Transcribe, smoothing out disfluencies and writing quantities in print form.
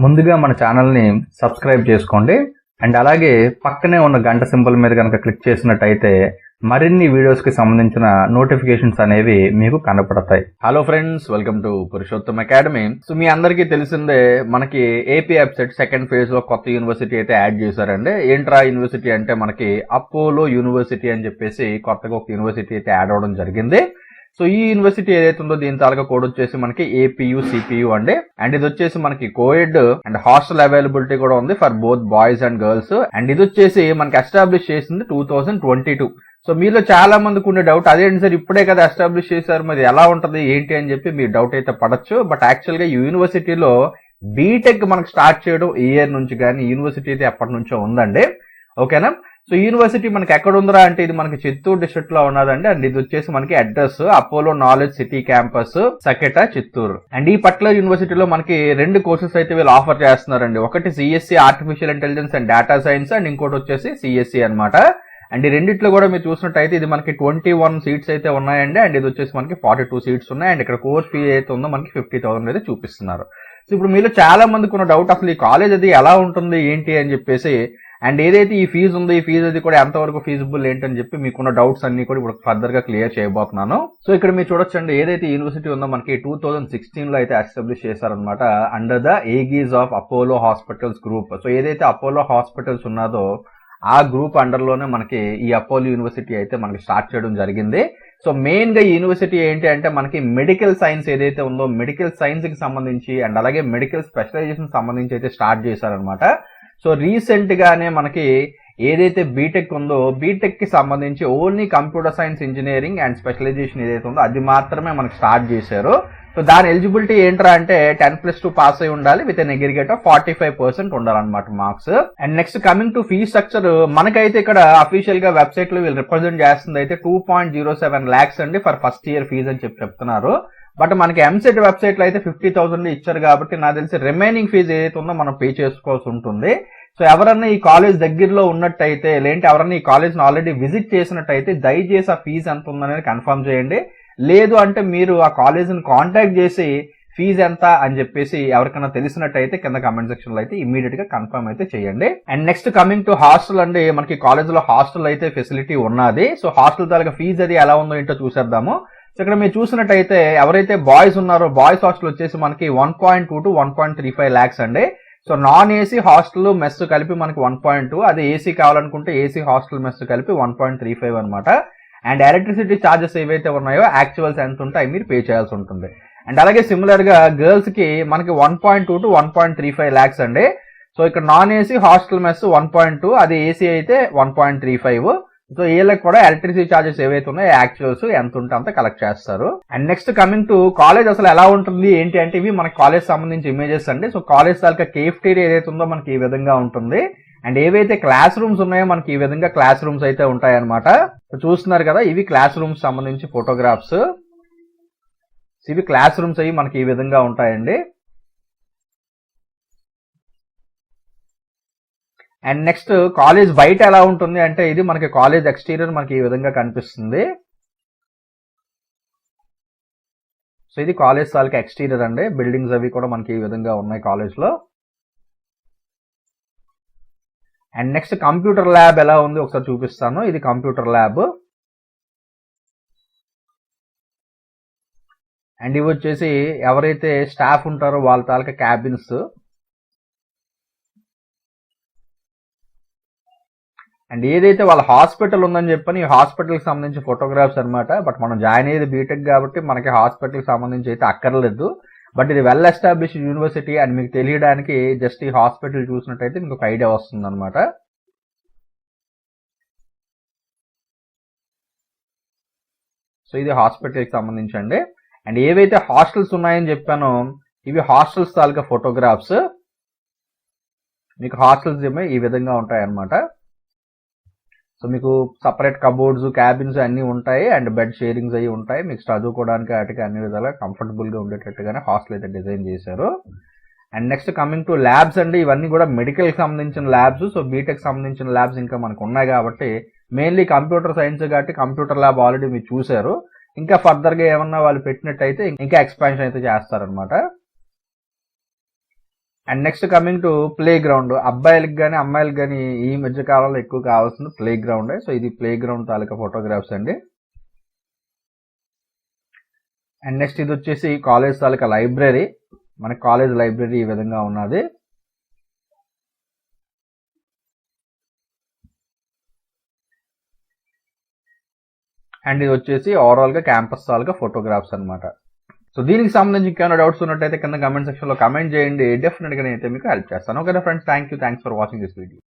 ముందుగా మన ఛానల్ని సబ్స్క్రైబ్ చేసుకోండి అండ్ అలాగే పక్కనే ఉన్న గంట సింబల్ మీద కనుక క్లిక్ చేసినట్టయితే మరిన్ని వీడియోస్కి సంబంధించిన నోటిఫికేషన్స్ అనేవి మీకు కనపడతాయి. Hello friends, welcome to Purushottam Academy. So మీ అందరికీ తెలిసిందే, మనకి Eapcet సెకండ్ ఫేజ్ లో కొత్త యూనివర్సిటీ అయితే యాడ్ చేశారండి. ఏంట్రా యూనివర్సిటీ అంటే మనకి అపోలో యూనివర్సిటీ అని చెప్పేసి కొత్తగా ఒక యూనివర్సిటీ అయితే యాడ్ అవడం జరిగింది. సో ఈ యూనివర్సిటీ ఏదైతే ఉందో దీని తాలూకా కోడ్ వచ్చేసి మనకి APU CPU అండి. అండ్ ఇది వచ్చేసి మనకి కోఎడ్ అండ్ హాస్టల్ అవైలబిలిటీ కూడా ఉంది for both boys and girls. And ఇది వచ్చేసి మనకి ఎస్టాబ్లిష్ చేసింది 2022. సో మీలో చాలా మందికి ఉండే డౌట్, అదేంటి సార్ ఇప్పుడే కదా ఎస్టాబ్లిష్ చేశారు, మరి ఎలా ఉంటది ఏంటి అని చెప్పి మీరు డౌట్ అయితే పడచ్చు. బట్ యాక్చువల్ గా యూనివర్సిటీలో B.Tech మనకి స్టార్ట్ చేయడం ఈ ఇయర్ నుంచి, కానీ యూనివర్సిటీ అయితే ఎప్పటి నుంచో ఉందండి. ఓకేనా. సో యూనివర్సిటీ మనకి ఎక్కడ ఉందిరా అంటే ఇది మనకి చిత్తూరు డిస్ట్రిక్ట్ లో ఉన్నదండి. అండ్ ఇది వచ్చేసి మనకి address Apollo Knowledge City campus సకెట చిత్తూరు. అండ్ ఈ పర్టికులర్ యూనివర్సిటీలో మనకి 2 కోర్సెస్ అయితే వీళ్ళు ఆఫర్ చేస్తున్నారండి. ఒకటి CSE artificial intelligence and data science, and ఇంకోటి వచ్చేసి CSE అనమాట. అండ్ ఈ రెండిట్లో కూడా మీరు చూసినట్టయితే ఇది మనకి 21 సీట్స్ అయితే ఉన్నాయండి. అండ్ ఇది వచ్చేసి మనకి 42 సీట్స్ ఉన్నాయి. అండ్ ఇక్కడ కోర్స్ ఫీ అయితే ఉందో మనకి 50,000 అయితే చూపిస్తున్నారు. సో ఇప్పుడు మీలో చాలా మందికి ఉన్న డౌట్, అసలు ఈ కాలేజ్ అది ఎలా ఉంటుంది ఏంటి అని చెప్పేసి, అండ్ ఏదైతే ఈ ఫీజు ఉందో ఈ ఫీజు అది కూడా ఎంతవరకు ఫీజిబుల్ ఏంటని చెప్పి మీకున్న డౌట్స్ అన్ని కూడా ఇప్పుడు ఫర్దర్ గా క్లియర్ చేయబోతున్నాను. సో ఇక్కడ మీరు చూడొచ్చండి, ఏదైతే యూనివర్సిటీ ఉందో మనకి 2016 లో అయితే ఎస్టాబ్లిష్ చేశారనమాట under the aegis of Apollo hospitals group. So ఏదైతే అపోలో హాస్పిటల్స్ ఉన్నదో ఆ గ్రూప్ అండర్ లోనే మనకి ఈ అపోలో యూనివర్సిటీ అయితే మనకి స్టార్ట్ చేయడం జరిగింది. సో మెయిన్ గా ఈ యూనివర్సిటీ ఏంటి అంటే మనకి మెడికల్ సైన్స్ ఏదైతే ఉందో మెడికల్ సైన్స్ కి సంబంధించి అండ్ అలాగే మెడికల్ స్పెషలైజేషన్ సంబంధించి అయితే స్టార్ట్ చేశారనమాట. సో రీసెంట్ గానే మనకి ఏదైతే B.Tech ఉందో B.Tech కి సంబంధించి only computer science engineering and specialization ఏదైతే ఉందో అది మాత్రమే మనకి స్టార్ట్ చేశారు. సో దాని ఎలిజిబిలిటీ ఏంట్రా అంటే 10+2 పాస్ అయి ఉండాలి విత్ ఎన్ అగ్రిగేట్ ఆఫ్ 45% ఉండాలన్నమాట marks. And next coming to fee structure, మనకైతే ఇక్కడ అఫీషియల్ గా వెబ్సైట్ లో వీళ్ళు రిప్రజెంట్ చేస్తుంది అయితే 2.07 lakhs అండి ఫర్ ఫస్ట్ ఇయర్ ఫీజ్ అని చెప్తున్నారు. బట్ మనకి Eamcet వెబ్సైట్ లో అయితే 50,000 ఇచ్చారు కాబట్టి నాకు తెలిసి రిమైనింగ్ ఫీజు ఏదైతే ఉందో మనం పే చేసుకోవాల్సి ఉంటుంది. సో ఎవరన్నా ఈ కాలేజ్ దగ్గరలో ఉన్నట్టయితే, లేదంటే ఎవరన్నా ఈ కాలేజ్ ని ఆల్రెడీ విజిట్ చేసినట్టయితే దయచేసి ఆ ఫీజు ఎంత ఉందనేది కన్ఫర్మ్ చేయండి. లేదు అంటే మీరు ఆ కాలేజ్ ని కాంటాక్ట్ చేసి ఫీజు ఎంత అని చెప్పేసి ఎవరికైనా తెలిసినట్టయితే కింద కమెంట్ సెక్షన్ లో అయితే ఇమీడియట్ గా కన్ఫర్మ్ అయితే చేయండి. And next coming to hostel అండి, మనకి కాలేజ్ లో హాస్టల్ అయితే ఫెసిలిటీ ఉన్నది. సో హాస్టల్ తాలూకా ఫీజు అది ఎలా ఉందో ఏంటో చూసేద్దాము. సో ఇక్కడ మీరు చూసినట్టయితే ఎవరైతే బాయ్స్ ఉన్నారో బాయ్స్ హాస్టల్ వచ్చేసి మనకి 1.2 to 1.35 lakhs అండి. So non AC hostel mess కలిపి మనకి 1.2, అదే ఏసీ కావాలనుకుంటే ఏసీ హాస్టల్ మెస్ కలిపి 1.35 అనమాట. అండ్ ఎలక్ట్రిసిటీ ఛార్జెస్ ఏవైతే ఉన్నాయో యాక్చువల్స్ ఎంత ఉంటాయి మీరు పే చేయాల్సి ఉంటుంది. అండ్ అలాగే సిమిలర్ గా గర్ల్స్ కి మనకి 1.2 to 1.35 lakhs అండి. సో ఇక్కడ నాన్ ఏసీ హాస్టల్ మెస్ 1.2, అది ఏసీ అయితే 1.35. సో వీళ్ళకి కూడా ఎలక్ట్రిసిటీ ఛార్జెస్ ఏవైతే ఉన్నాయో యాక్చువల్స్ ఎంత ఉంటే అంత కలెక్ట్ చేస్తారు. And next coming to college అసలు ఎలా ఉంటుంది ఏంటి అంటే ఇవి మనకి కాలేజ్ సంబంధించి ఇమేజెస్ అండి. సో కాలేజ్ తాలూకా కేఫ్టేరియా ఏదైతే ఉందో మనకి ఈ విధంగా ఉంటుంది. అండ్ ఏవైతే క్లాస్ రూమ్స్ ఉన్నాయో మనకి ఈ విధంగా క్లాస్ రూమ్స్ అయితే ఉంటాయి అనమాట. చూస్తున్నారు కదా, ఇవి క్లాస్ రూమ్స్ సంబంధించి ఫోటోగ్రాఫ్స్. ఇవి క్లాస్ రూమ్స్ అవి మనకి ఈ విధంగా ఉంటాయండి. అండ్ నెక్స్ట్ కాలేజ్ బయట ఎలా ఉంటుంది అంటే ఇది మనకి కాలేజ్ ఎక్స్టీరియర్ మనకి ఈ విధంగా కనిపిస్తుంది. సో ఇది కాలేజ్ తాలూకా ఎక్స్టీరియర్ అండి. బిల్డింగ్స్ అవి కూడా మనకి ఈ విధంగా ఉన్నాయి కాలేజ్ లో. అండ్ నెక్స్ట్ కంప్యూటర్ ల్యాబ్ ఎలా ఉంది ఒకసారి చూపిస్తాను. ఇది కంప్యూటర్ ల్యాబ్. అండ్ ఇవి వచ్చేసి ఎవరైతే స్టాఫ్ ఉంటారో వాళ్ళ తాలూకా క్యాబిన్స్. అండ్ ఏదైతే వాళ్ళ హాస్పిటల్ ఉందని చెప్పని ఈ హాస్పిటల్ కి సంబంధించి ఫోటోగ్రాఫ్స్ అనమాట. బట్ మనం జాయిన్ అయ్యేది B.Tech కాబట్టి మనకి హాస్పిటల్ కి సంబంధించి అయితే అక్కర్లేదు. బట్ ఇది వెల్ ఎస్టాబ్లిష్డ్ యూనివర్సిటీ అని మీకు తెలియడానికి జస్ట్ ఈ హాస్పిటల్ చూసినట్టయితే మీకు ఒక ఐడియా వస్తుంది అనమాట. సో ఇది హాస్పిటల్ కి సంబంధించండి. అండ్ ఏవైతే హాస్టల్స్ ఉన్నాయని చెప్పానో ఇవి హాస్టల్స్ తాలూకా ఫోటోగ్రాఫ్స్. మీకు హాస్టల్స్ ఈ విధంగా ఉంటాయి అనమాట. సో మీకు సపరేట్ కబోర్డ్స్ క్యాబిన్స్ అన్ని ఉంటాయి. అండ్ బెడ్ షేరింగ్స్ అవి ఉంటాయి. మీకు చదువుకోవడానికి వాటికి అన్ని విధాలుగా కంఫర్టబుల్ గా ఉండేటట్టుగానే హాస్టల్ అయితే డిజైన్ చేశారు. And next coming to labs అండి, ఇవన్నీ కూడా మెడికల్ కి సంబంధించిన ల్యాబ్స్. సో B.Tech సంబంధించిన ల్యాబ్స్ ఇంకా మనకు ఉన్నాయి కాబట్టి మెయిన్లీ కంప్యూటర్ సైన్స్ కాబట్టి కంప్యూటర్ ల్యాబ్ ఆల్రెడీ మీరు చూసారు. ఇంకా ఫర్దర్ గా ఏమన్నా వాళ్ళు పెట్టినట్టయితే ఇంకా ఎక్స్పాన్షన్ అయితే చేస్తారనమాట. And next coming to play ground. అబ్బాయిలకు కానీ అమ్మాయిలకు కానీ ఈ మధ్య కాలంలో ఎక్కువ కావాల్సింది ప్లే గ్రౌండ్. సో ఇది ప్లే గ్రౌండ్ తాలూకా ఫోటోగ్రాఫ్స్ అండి. అండ్ నెక్స్ట్ ఇది వచ్చేసి కాలేజ్ తాలూకా లైబ్రరీ. మన కాలేజ్ లైబ్రరీ ఈ విధంగా ఉన్నది. అండ్ ఇది వచ్చేసి ఓవరాల్ గా క్యాంపస్ తాలూకా ఫోటోగ్రాఫ్స్ అనమాట. సో దీనికి సంబంధించి ఇంకేమైనా డౌట్స్ ఉన్నట్టయితే కింద కమెంట్ సెక్షన్ లో కమెంట్ చేయండి. డెఫినెట్ గా నేనైతే మీకు హెల్ప్ చేస్తాను. Okay friends, thanks for watching this video.